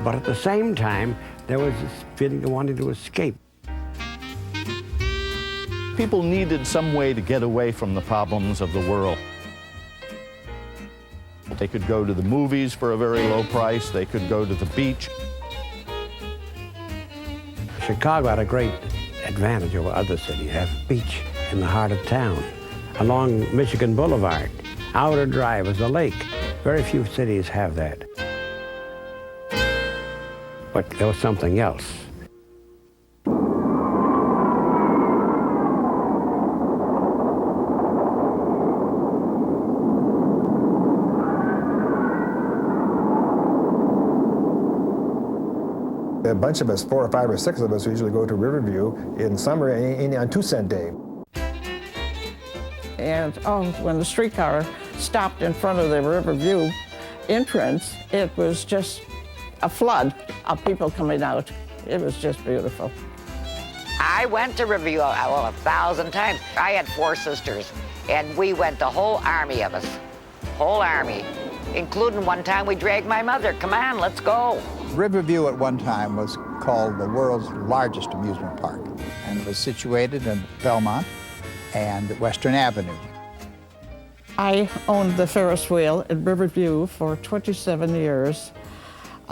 But at the same time, there was this feeling of wanting to escape. People needed some way to get away from the problems of the world. They could go to the movies for a very low price. They could go to the beach. Chicago had a great advantage over other cities. Have a beach in the heart of town, along Michigan Boulevard. Outer Drive is a lake. Very few cities have that. But there was something else. A bunch of us, 4 or 5 or 6 of us, usually go to Riverview in summer on 2-cent day. And when the streetcar stopped in front of the Riverview entrance, it was just a flood of people coming out. It was just beautiful. I went to Riverview 1,000 times. I had 4 sisters, and we went, the whole army of us, whole army, including one time we dragged my mother. Come on, let's go. Riverview at one time was called the world's largest amusement park, and it was situated in Belmont and Western Avenue. I owned the Ferris Wheel at Riverview for 27 years,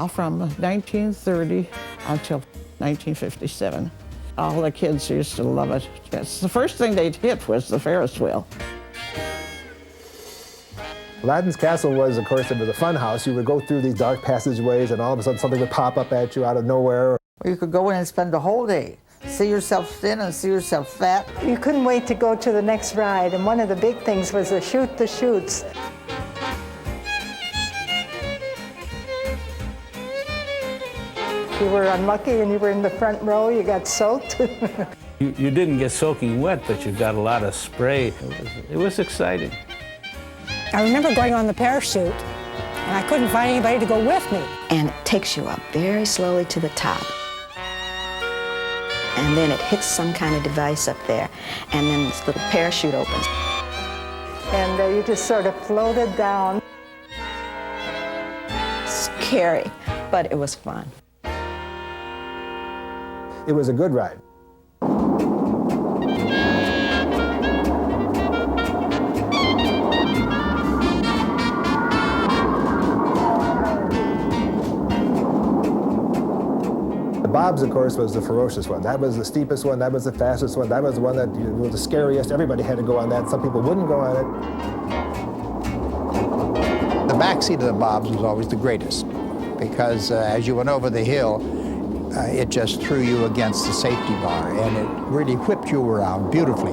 from 1930 until 1957. All the kids used to love it. Yes, the first thing they'd hit was the Ferris Wheel. Aladdin's Castle was, of course, it was a fun house. You would go through these dark passageways, and all of a sudden something would pop up at you out of nowhere. You could go in and spend the whole day. See yourself thin and see yourself fat. You couldn't wait to go to the next ride, and one of the big things was the Chutes. If you were unlucky and you were in the front row, you got soaked. You didn't get soaking wet, but you got a lot of spray. It was exciting. I remember going on the parachute, and I couldn't find anybody to go with me. And it takes you up very slowly to the top. And then it hits some kind of device up there, and then this little parachute opens. And you just sort of floated down. Scary, but it was fun. It was a good ride. Bob's, of course, was the ferocious one. That was the steepest one. That was the fastest one. That was the one that was the scariest. Everybody had to go on that. Some people wouldn't go on it. The back seat of the Bob's was always the greatest because as you went over the hill, it just threw you against the safety bar, and it really whipped you around beautifully.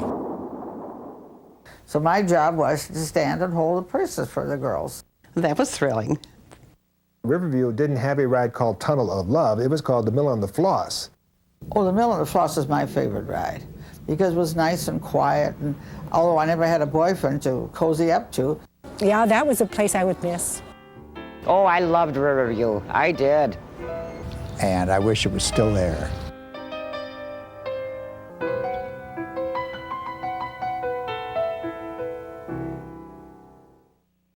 So my job was to stand and hold the purses for the girls. That was thrilling. Riverview didn't have a ride called Tunnel of Love. It was called the Mill on the Floss. Oh, the Mill on the Floss is my favorite ride because it was nice and quiet, and although I never had a boyfriend to cozy up to. Yeah, that was a place I would miss. Oh, I loved Riverview. I did. And I wish it was still there.